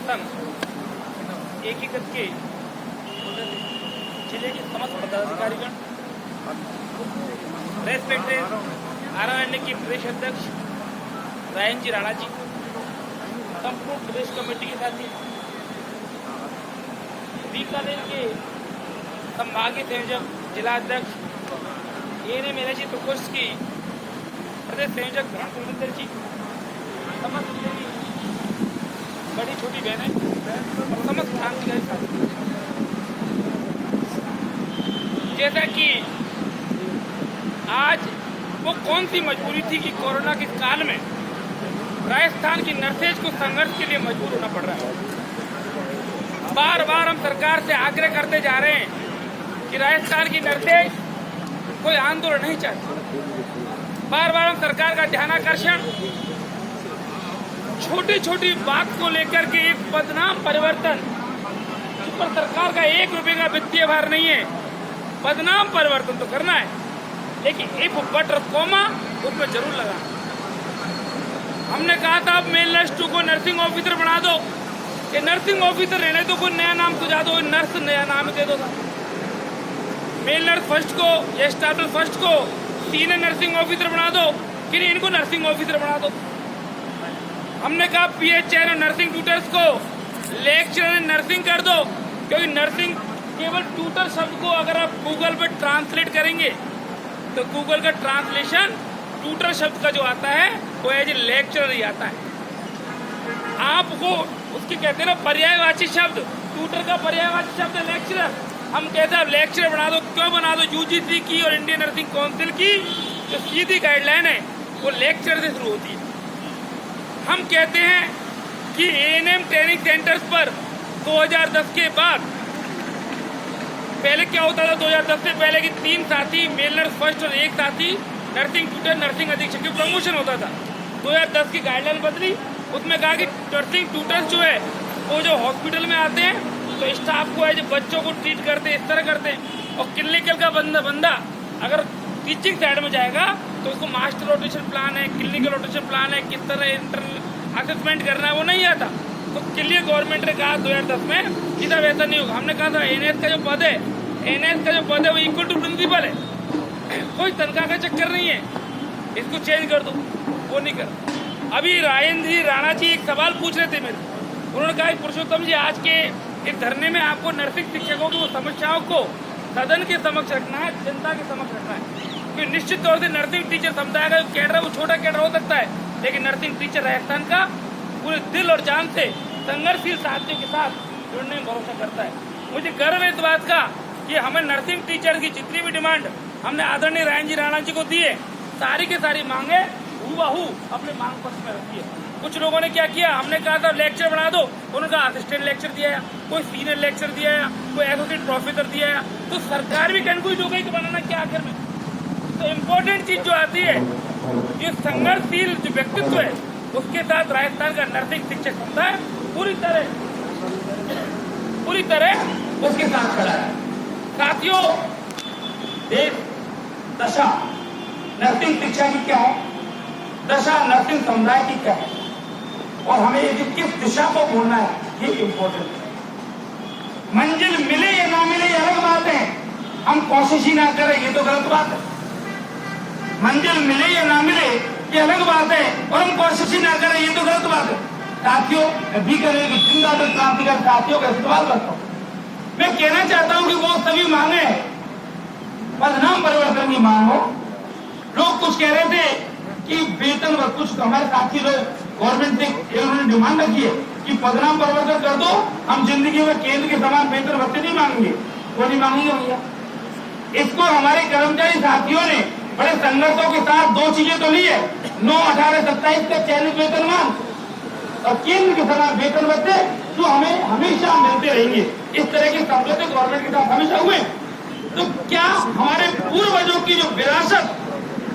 संघ एकीकृत के जिले के समस्त पदाधिकारीगण, रेस्पेक्टेड आरएनए के प्रदेश अध्यक्ष रायन जी राणा जी, संपूर्ण प्रदेश कमेटी के साथी, बीकानेर के संभागीय संयोजक जिला अध्यक्ष एएनएम एनर्जी प्रकोष्ठ की प्रदेश संयोजक धर्म सुरेंद्र जी, समस्त जिले की बड़ी छोटी बहनें और समस्त क्रांतिकारी साथी। जैसा कि आज वो कौन सी मजबूरी थी कि कोरोना के काल में राजस्थान की नर्सेज को संघर्ष के लिए मजबूर होना पड़ रहा है। बार बार हम सरकार से आग्रह करते जा रहे हैं कि राजस्थान की नर्सेज कोई आंदोलन नहीं चाहती। बार बार हम सरकार का ध्यानाकर्षण छोटी छोटी बात को लेकर के एक बदनाम परिवर्तन, जिस पर सरकार का 1 रुपए का वित्तीय भार नहीं है, बदनाम परिवर्तन तो करना है, लेकिन इफ बट कॉमा उसमें जरूर लगा। हमने कहा था अब मेल नर्स 2 को नर्सिंग ऑफिसर बना दो, कि नर्सिंग ऑफिसर रहने दो, कोई नया नाम सुझा दो, नर्स नया नाम दे दो। मेल नर्स फर्स्ट को या स्टाफ नर्स फर्स्ट को सीनियर नर्सिंग ऑफिसर बना दो, कि इनको नर्सिंग ऑफिसर बना दो। हमने कहा पीएचएन और नर्सिंग ट्यूटर्स को लेक्चरर इन नर्सिंग कर दो, क्योंकि नर्सिंग केवल ट्यूटर शब्द को अगर आप गूगल पे ट्रांसलेट करेंगे तो गूगल का ट्रांसलेशन ट्यूटर शब्द का जो आता है वो एज ए लेक्चरर ही आता है। आपको उसके कहते हैं ना पर्यायवाची शब्द, ट्यूटर का पर्यायवाची शब्द है लेक्चरर। हम कहते हैं लेक्चरर बना दो, क्यों बना दो? यूजीसी की और इंडियन नर्सिंग काउंसिल की जो सीधी गाइडलाइन है वो लेक्चरर से शुरू होती है। हम कहते हैं कि एएनएम ट्रेनिंग सेंटर्स पर 2010 के बाद, पहले क्या होता था 2010 से पहले कि 3 साथी मेल नर्स फर्स्ट और 1 साथी नर्सिंग ट्यूटर नर्सिंग अधीक्षक की प्रमोशन होता था। 2010 की गाइडलाइन बदली, उसमें कहा कि नर्सिंग ट्यूटर्स जो है वो जो हॉस्पिटल में आते हैं तो स्टाफ को जो बच्चों को ट्रीट करते हैं इस तरह करते हैं, और क्लिनिकल का बंदा अगर टीचिंग साइड में जाएगा तो उसको मास्टर रोटेशन प्लान है, क्लिनिकल रोटेशन प्लान है, किस तरह इंटरनल असेसमेंट करना है वो नहीं आता। तो क्लियर गवर्नमेंट ने कहा 2010 में सीधा वैसा नहीं होगा। हमने कहा था एनएस का जो पद है, एनएस का जो पद है वो इक्वल टू प्रिंसिपल है, कोई तनख्वाह का चक्कर नहीं है, इसको चेंज कर दो, वो नहीं कर। अभी रायन जी राणा जी एक सवाल पूछ रहे थे मेरे, उन्होंने कहा पुरुषोत्तम जी आज के इस धरने में आपको नर्सिंग शिक्षकों की वो समस्याओं को सदन के समक्ष रखना है, जनता के समक्ष रखना है। क्योंकि निश्चित तौर से नर्सिंग टीचर समुदाय का जो कैडर है वो छोटा कैडर हो सकता है, लेकिन नर्सिंग टीचर राजस्थान का पूरे दिल और जान से संघर्षशील साथियों के साथ जुड़ने में भरोसा करता है। मुझे गर्व है इस बात का कि हमें नर्सिंग टीचर की जितनी भी डिमांड हमने आदरणीय रायन जी राणा जी को दी है, सारी के सारी मांगे हूबहू अपने मांग पत्र में रखी है। कुछ लोगों ने क्या किया, हमने कहा था लेक्चर बना दो, उन्होंने कहा असिस्टेंट लेक्चर दिया है, कोई सीनियर लेक्चर दिया है, कोई एसोसिएट प्रोफेसर दिया है, तो सरकार भी कंफ्यूज हो गई कि बनाना क्या आखिर में। तो इम्पोर्टेंट चीज जो आती है, ये संघर्षशील जो व्यक्तित्व है उसके साथ राजस्थान का नर्सिंग शिक्षक समुदाय पूरी तरह उसके साथ खड़ा है। साथियों, देश दशा नर्सिंग शिक्षा की क्या है, दशा नर्सिंग समुदाय की क्या है, और हमें ये किस दिशा को बोलना है ये इम्पोर्टेंट है। मंजिल मिले या ना मिले ये अलग बात है, हम कोशिश ही ना करें ये तो गलत बात है। मंजिल मिले या ना मिले ये अलग बात है, और हम कोशिश ही ना करें ये तो गलत बात है। साथियों, भी करें कि जिंदाबाद क्रांतिकारी साथियों का इस्तेमाल करता हूँ। मैं कहना चाहता हूँ कि वो सभी मांगे बदनाम परिवर्तन की मांग हो। लोग कुछ कह रहे थे कि वेतन व कुछ हमारे साथी लोग गवर्नमेंट से उन्होंने डिमांड रखी है कि बदनाम परिवर्तन कर दो, हम जिंदगी में केंद्र के समान वेतन भत्ते नहीं मांगेंगे, वो नहीं मांगेंगे भैया। इसको हमारे कर्मचारी साथियों ने बड़े संघर्षों के साथ 2 चीजें तो ली है, 9, 18, 27 का चयनित वेतनमान और केंद्र के समान वेतन भत्ते जो हमें हमेशा मिलते रहेंगे। इस तरह के समझौते गवर्नमेंट के साथ हमेशा हुए। तो क्या हमारे पूर्वजों की जो विरासत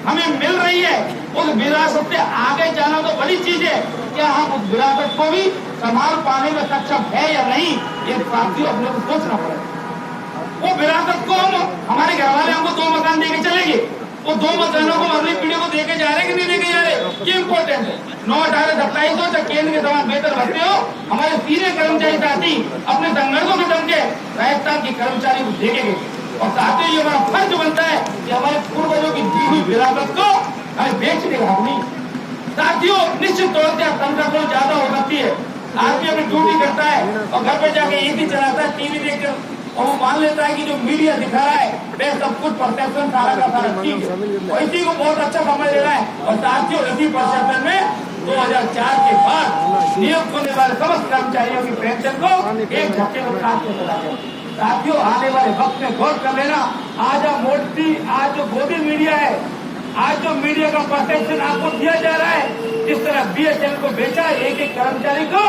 हमें मिल रही है, उस विरासत से आगे जाना तो बड़ी चीज है, क्या हम उस विरासत को भी संभाल पाने में सक्षम है या नहीं, ये साथियों अपने को सोचना पड़ेगा। वो विरासत को हमारे घर वाले हमको 2 मकान देके चलेंगे, वो 2 मतदानों को अगली पीढ़ी को देके जा रहे कि नहीं देके जा रहे, ये इम्पोर्टेंट है। 9, 18, 27 हो चाहे केंद्र के समान बेहतर भर्ती हो, हमारे सीनियर कर्मचारी साथी अपने संघर्षों के दम के राजस्थान के कर्मचारी को देखेंगे। और साथ ही ये हमारा फर्ज बनता है कि हमारे पूर्वजों की दी हुई विरासत को हमें बेचने का हक नहीं। साथियों, निश्चित तौर से तनख्वाह बहुत ज्यादा हो सकती है, आदमी अपनी ड्यूटी करता है और घर पे जाके एसी चलाता है, टीवी देखकर, और वो मान लेता है कि जो मीडिया दिखा रहा है वे सब कुछ परसेप्शन सारा का सारा ठीक है, और इसी को बहुत अच्छा समझ ले रहा है। और साथियों, इसी परसेप्शन में 2004 के बाद नियुक्त होने वाले समस्त कर्मचारियों की पेंशन को एक झटके में काट के चला गया। साथियों, आने वाले वक्त में गौर कर लेना, आज मोदी, आज जो मोदी मीडिया है, आज जो मीडिया का परसेप्शन आपको दिया जा रहा है, जिस तरह BSNL को बेचा, एक एक कर्मचारी को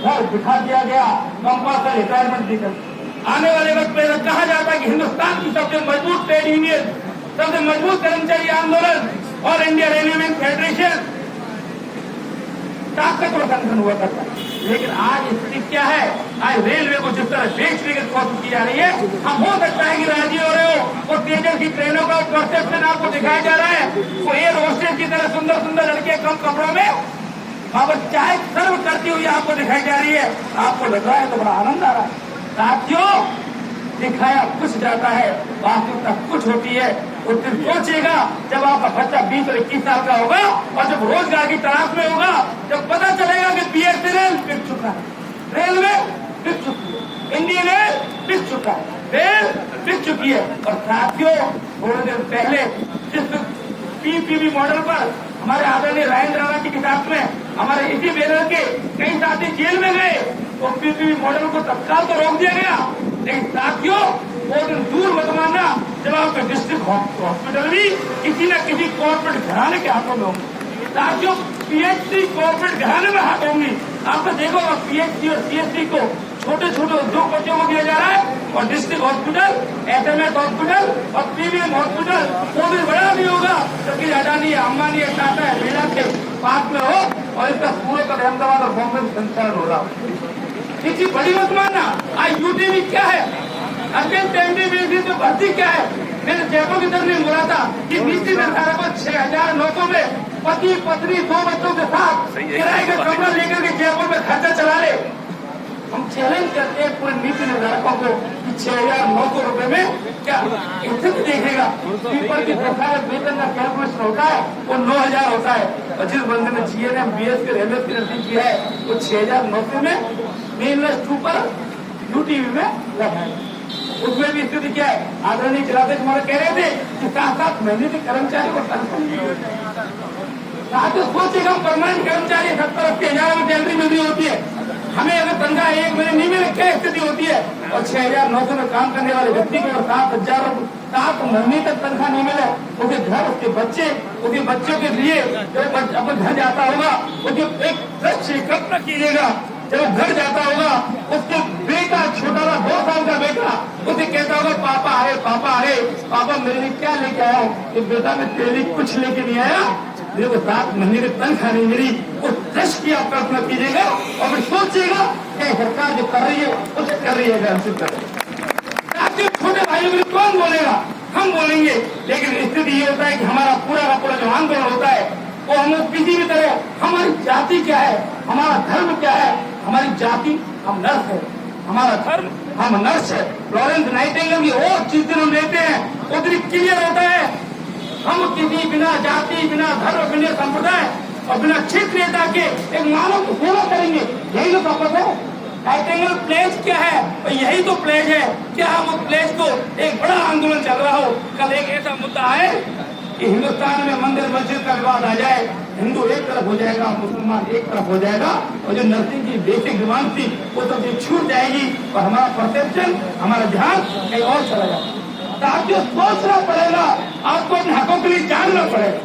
घर दिखा दिया गया, कंपल्सरी रिटायरमेंट देकर। आने वाले वक्त में कहा जाता है कि हिंदुस्तान की सबसे मजबूत ट्रेड यूनियन, सबसे मजबूत कर्मचारी आंदोलन और इंडिया रेलवे फेडरेशन ताकतवर संगठन हुआ करता है। लेकिन आज स्थिति क्या है? आज रेलवे को जिस तरह बेचने की कोशिश की जा रही है, हम हो सकता है कि राजी हो रहे हो, वो तेजस की ट्रेनों का परसेप्शन आपको दिखाया जा रहा है, वो एयर होस्टेस की तरह सुंदर सुंदर लड़के कम कपड़ों में वहां चाय सर्व करती हुई आपको दिखाई जा रही है। आपको लग रहा है तो बड़ा आनंद आ रहा है। साथियों, दिखाया कुछ जाता है, वास्तविकता कुछ होती है। उस दिन सोचिएगा जब आपका बच्चा 20 और 21 साल का होगा और जब रोजगार की तलाश में होगा, जब पता चलेगा कि BSNL बिक चुका है, रेलवे बिक चुकी है, इंडियन रेल बिक चुका है, रेल बिक चुकी है। और साथियों, थोड़े दिन पहले जिस PPP मॉडल पर हमारे आदरणीय राजेंद्र राणा जी के साथ में हमारे इसी बैनर के कई साथी जेल में गए, तो PPP मॉडल को तत्काल तो रोक दिया गया। लेकिन साथियों, वो दिन दूर मत मानना जब आपके डिस्ट्रिक्ट हॉस्पिटल भी किसी न किसी कॉर्पोरेट घराने के हाथों में होंगे। साथियों, PHC कॉर्पोरेट घराने में हाथ होंगी। आपने देखो PHC और CHC को छोटे छोटे उद्योगपतियों को दिया जा रहा है, और डिस्ट्रिक्ट हॉस्पिटल, SMS हॉस्पिटल और PVM हॉस्पिटल वो भी बड़ा नहीं होगा, क्योंकि अडानी, अंबानी, टाटा है, बिरला के पास में हो, और इसका पूरे का अहमदाबाद और बॉम्बे में संचालन हो रहा हो। किसी बड़ी मत मानना। आज UTV क्या है, अर्जेंट टेंडरी बेसिस पे भर्ती क्या है। मैंने जयपुर की तरफ में बोला था कि बीसी निर्धारक को 6,900 में पति पत्नी 2 बच्चों के साथ किराए का कमरा लेकर के जयपुर में खर्चा चला ले। हम चैलेंज करते हैं पूरे नीति निर्धारकों को कि 6,900 रुपए में क्या स्थिति देखेगा। पीपल की प्रसारक वेतन का कैलकुलेशन होता है वो 9,000 होता है, और जिस बंदे ने GNM BS के रेलवे की नजदीक किया है वो 6,900 में मेन2 पर UTV में लगा है। उसमें भी स्थिति क्या है? आदरणीय जिलाध्यक्ष हमारे कह रहे थे कि 7-7 महीने के कर्मचारी को तनख्वाह सोचेगा, परमानेंट कर्मचारी 70-80 हजार में सैलरी मिल रही होती है, हमें अगर तनख्वाह 1 महीने नहीं मिले क्या स्थिति होती है। और 6,900 में काम करने वाले व्यक्ति को 7 महीने तक तनख्वाह नहीं मिले, उसके घर, उसके बच्चों के लिए जब अपने घर जाता होगा, उसके एक दृश्य कल्पना कीजिएगा, जब घर जाता होगा उसके बेटा, छोटा 2 साल का बेटा उसे कहता होगा पापा आए, पापा आए, पापा मेरे लिए क्या लेके आया हूँ? कि बेटा मैं तेरे लिए कुछ लेके नहीं आया, मेरे को 7 महीने की तनख्वाह नहीं मिली। उस दृश्य की आप कल्पना कीजिएगा और फिर सोचिएगा कि सरकार जो कर रही है उसे कर रही है छोटे भाइयों के लिए कौन बोलेगा? हम बोलेंगे। लेकिन स्थिति ये होता है कि हमारा पूरा का पूरा जो आंदोलन होता है वो हम किसी भी तरह, हमारी जाति क्या है, हमारा धर्म क्या है, हमारी जाति हम नर्स है, हमारा धर्म हम नर्स है। फ्लोरेंस नाइटिंगेल की और चीजें हम लेते हैं उतनी क्लियर होता है। हम किसी बिना जाति, बिना धर्म, बिना संप्रदाय और बिना क्षेत्रीयता के एक मानव को सेवा करेंगे, यही तो पर्पस है। नाइटिंगेल प्लेज क्या है? और यही तो प्लेज है। क्या हम उस प्लेज को एक बड़ा आंदोलन चल रहा हो, कल एक ऐसा मुद्दा है कि हिंदुस्तान में मंदिर मस्जिद का विवाद आ जाए, हिंदू एक तरफ हो जाएगा, मुसलमान एक तरफ हो जाएगा, और जो नर्सिंग की बेसिक डिमांड थी वो सब तो छूट जाएगी और हमारा परसेप्शन, हमारा ध्यान कहीं और चला जाएगा। साथियों, सोचना पड़ेगा, आपको अपने हकों के लिए जानना पड़ेगा।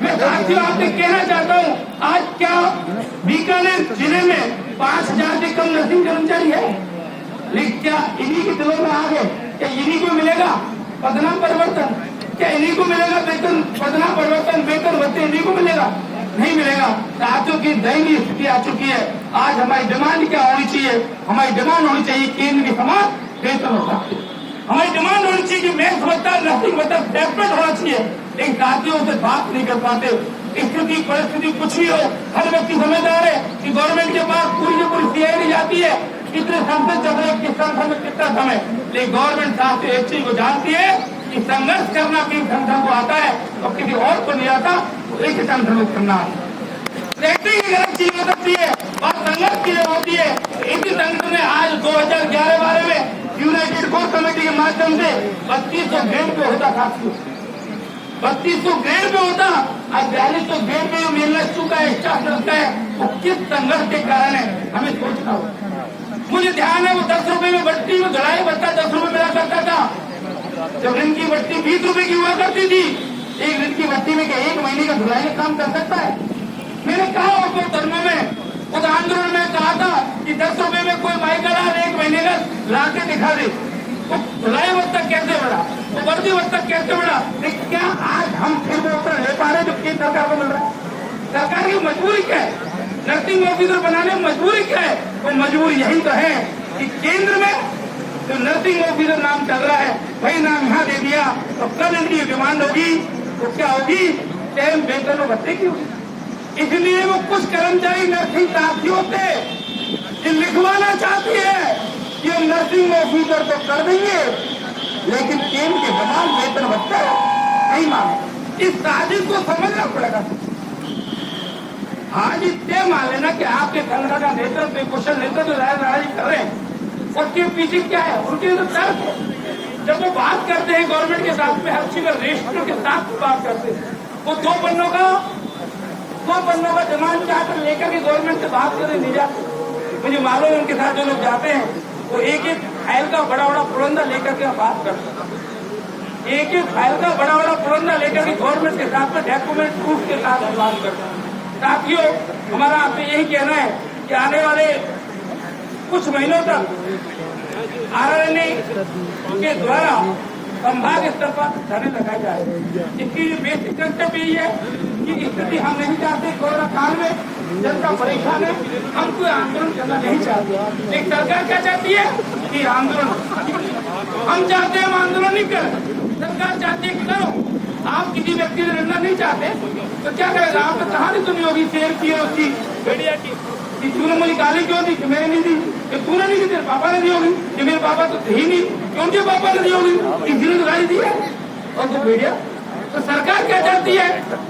मैं साथियों आपसे कहना चाहता हूँ, आज क्या बीकानेर जिले में 5,000 से कम नर्सिंग कर्मचारी है? लेकिन क्या इन्हीं के दिलों में आ गए? क्या इन्हीं को मिलेगा पदनाम परिवर्तन? क्या इन्हीं को मिलेगा वेतन, पदनाम परिवर्तन, वेतन भत्ते इन्हीं को मिलेगा? नहीं मिलेगा। साथियों की दयनीय स्थिति आ चुकी है। आज हमारी डिमांड क्या होनी चाहिए? हमारी डिमांड होनी चाहिए केंद्र के समान वेतन और भत्ते। हमारी डिमांड होनी चाहिए कि मैं समझता नर्सिंग मतलब सेपरेट होना चाहिए, लेकिन साथियों से बात नहीं कर पाते। स्थिति परिस्थिति कुछ भी हो, हर व्यक्ति समझदार है कि गवर्नमेंट के पास पूरी की पूरी सीआईडी जाती है, कितने संसद चल रहे, किस संसद में कितना समय, लेकिन गवर्नमेंट साहब से एक चीज को जानती है कि संघर्ष करना किसी संगठन को आता है और किसी और को नहीं आता, तो एक संगठन को करना है। रेटिंग की गलत चीज हो सकती है, बात संघर्ष की होती है। इसी संगठन ने आज 2011-12 में यूनाइटेड कोर कमेटी के माध्यम से 3200 ग्रेड पे होता था, 3200 ग्रेड पे होता, आज 4200 ग्रेड पे मिलना चुका है, स्टाफ लगता है। वो किस संघर्ष के कारण है, हमें सोचना होगा। मुझे ध्यान है वो 10 रुपए में बट्टी में गड़ाई बट्टा 10 रुपए मिला करता था, जब ऋण की बट्टी 20 रुपए की हुआ करती थी। एक ऋण की बट्टी में क्या 1 महीने का धुलाई का काम कर सकता है? मैंने कहा उसको धर्मों में, उस आंदोलन में कहा था कि 10 रुपए में कोई माइका लाल 1 महीने का ला के दिखा दे, तो धुलाई वक्त तक कैसे बढ़ा, तो वर्दी वक्त तक कैसे बढ़ा। लेकिन क्या आज हम फिर वो उत्तर ले पा रहे जो केंद्र सरकार को मिल रहा है? सरकार की मजबूरी क्या है? नर्सिंग ऑफिसर बनाने में मजबूरी क्या है? वो मजबूरी यही तो है कि केंद्र में जो नर्सिंग ऑफिसर नाम चल रहा है, वही नाम यहाँ दे दिया, तो कल इनकी डिमांड होगी तो क्या होगी? टाइम वेतन और भत्ते की होगी। इसलिए वो कुछ कर्मचारी नर्सिंग साथियों से लिखवाना चाहती है कि हम नर्सिंग ऑफिसर तो कर देंगे, लेकिन केंद्र के समान वेतन भत्ता नहीं मांगे। इस साजिश को समझना पड़ेगा। आज इतने मान लेना कि आपके संगठन का नेतृत्व कुशल नेतृत्व लड़ाई कर रहे हैं, उसके पीछे क्या है? उनके तो तर्क है। जब वो बात करते हैं गवर्नमेंट के साथ में, हर चीज रेस्ट्रो के साथ बात करते हैं, वो 2 पन्नों का डिमांड चार्टर लेकर के गवर्नमेंट से बात करने नहीं जाते। मुझे मालूम है उनके साथ जो लोग जाते हैं वो एक फाइल का बड़ा पुरंदा लेकर के बात करते हैं, एक फाइल का बड़ा पुरंदा लेकर के गवर्नमेंट के साथ में डॉक्यूमेंट प्रूफ के साथ बात करते हैं। साथियों, हमारा आपसे यही कहना है कि आने वाले कुछ महीनों तक आरएनए के द्वारा संभाग स्तर पर धरने लगाए जाए। इसकी बेसिक कंसेप्ट यही है कि स्थिति हम नहीं चाहते, कोरोना काल में जनता परेशान है, हम कोई आंदोलन करना नहीं चाहते। लेकिन सरकार क्या चाहती है कि आंदोलन, हम चाहते हैं हम आंदोलन नहीं करें, सरकार चाहती है कि करो। आप किसी व्यक्ति से लड़ना नहीं चाहते तो क्या करेगा? आपने कहानी सुनी होगी शेर की और उसकी भेड़िया की, कि तूने मुझे गाली क्यों दी? मैंने नहीं दी। कि तूने नहीं दी, तेरे पापा ने दी होगी। कि मेरे पापा तो थे ही नहीं, क्यों के पापा ने दी होगी? किसी ने तो गाली दी है। और तो भेड़िया, तो सरकार क्या चाहती है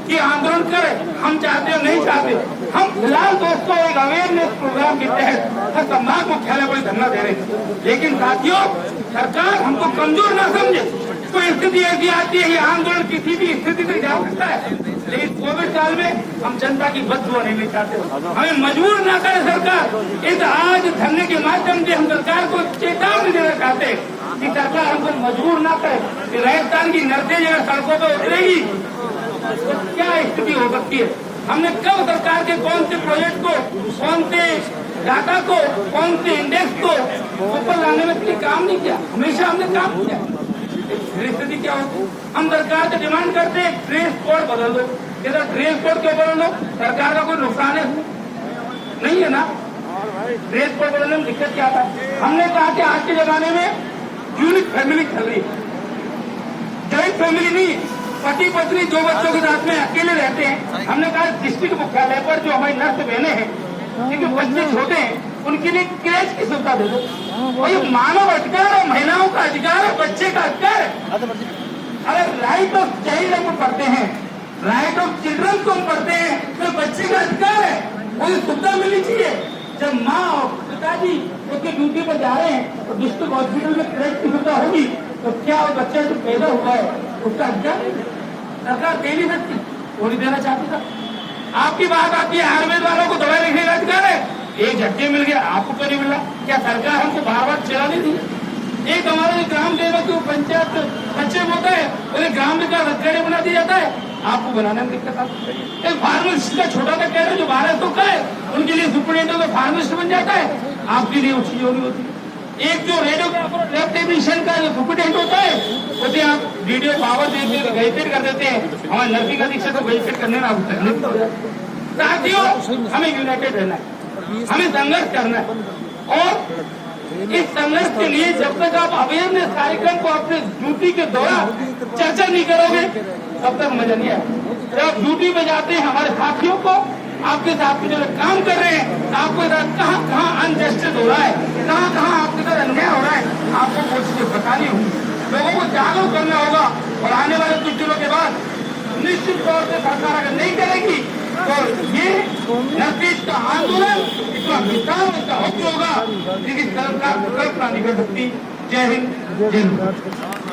कि आंदोलन करे, हम चाहते हैं नहीं चाहते। हम फिलहाल दोस्तों एक अवेयरनेस प्रोग्राम के तहत संभाग मुख्यालय पर धरना दे रहे हैं, लेकिन साथियों सरकार हमको कमजोर ना समझे। तो स्थिति ऐसी आती है, ये आंदोलन किसी भी स्थिति से जा सकता है, लेकिन कोविड काल में हम जनता की बददुआ नहीं चाहते, हमें मजबूर ना करे सरकार। इस आज धरने के माध्यम से हम सरकार को चेतावनी देना चाहते हैं कि सरकार हमको मजबूर ना करे कि राजस्थान की नर्सें अगर सड़कों पर उतरेगी तो क्या स्थिति हो सकती है। हमने कब सरकार के कौन से प्रोजेक्ट को, कौन से डाटा को, कौन से इंडेक्स को ऊपर लाने में काम नहीं किया? हमेशा हमने काम किया। स्थिति क्या होती? हम सरकार से डिमांड करते हैं ड्रेस कोड बदल दो। इधर ड्रेस कोड क्यों बदल दो? सरकार का कोई नुकसान है नहीं है ना? ड्रेस कोड बदलने में दिक्कत क्या था? हमने कहा कि आज के जमाने में यूनिक फैमिली चल रही, जॉइंट फैमिली नहीं, पति पत्नी 2 बच्चों के साथ में अकेले रहते हैं। हमने कहा डिस्ट्रिक्ट मुख्यालय पर जो हमारी नर्स बहने हैं, क्योंकि बच्चे छोटे हैं, उनके लिए क्रेच की सुविधा दे दो। और ये मानव अधिकार है, महिलाओं का अधिकार है, बच्चे का अधिकार है। अगर राइट ऑफ चाइल्ड हम पढ़ते हैं, राइट ऑफ चिल्ड्रन को हम पढ़ते हैं, तो बच्चे का अधिकार है, वो सुविधा मिलनी चाहिए। जब माँ और पिताजी उसके ड्यूटी पर जा रहे हैं तो डिस्ट्रिक्ट हॉस्पिटल में क्रेच की सुविधा होगी, तो क्या वो बच्चा जो पैदा हुआ है उसका अधिकार सरकार दे नहीं सकती? वो नहीं देना चाहती था। आपकी बात आती है आयुर्वेद वालों को दवाई लिखने का अधिकार है, एक झटके मिल गया, आपको क्यों नहीं मिला? क्या सरकार हमको बार चला नहीं दी? एक हमारे ग्राम सेवक जो पंचायत बच्चे होता है उन्हें ग्राम विकास अधिकारी बना दिया जाता है, आपको बनाने में दिक्कत आती है। एक फार्मासिस्ट का छोटा सा कह रहे जो 1200 का है, उनके लिए सुपरिटेंडेंट का फार्मासिस्ट बन जाता है, आपके लिए उसकी योगी होती है। एक जो रेडियोग्राफर लैब टेक्नीशियन का जो सुपरिटेंडेंट होता है, उसे आप वीडियो पावर देते वेरीफाइड कर देते हैं, हमारे नर्सिंग अधीक्षक को वेरीफाइड करने में आप साथियों, हमें यूनाइटेड रहना है, हमें संघर्ष करना है। और इस संघर्ष के लिए जब तक आप अवेयरनेस कार्यक्रम को अपने ड्यूटी के दौरान चर्चा नहीं करोगे तब तक मजा नहीं आएगा। जब ड्यूटी पे जाते हैं हमारे साथियों को, आपके साथ में जो लोग काम कर रहे हैं, आपके साथ कहाँ कहाँ अनजस्टिस हो रहा है, कहाँ कहाँ आपके साथ अन्याय हो रहा है, आपको वो चीजें बतानी होगी, लोगों को जागरूक करना होगा। और आने वाले कुछ दिनों के बाद निश्चित तौर से सरकार अगर नहीं करेगी तो ये नतीज का आंदोलन इतना विशाल इतना होगा जिसकी सरकार कल्पना नहीं कर सकती। जय हिंद, जय हिंद।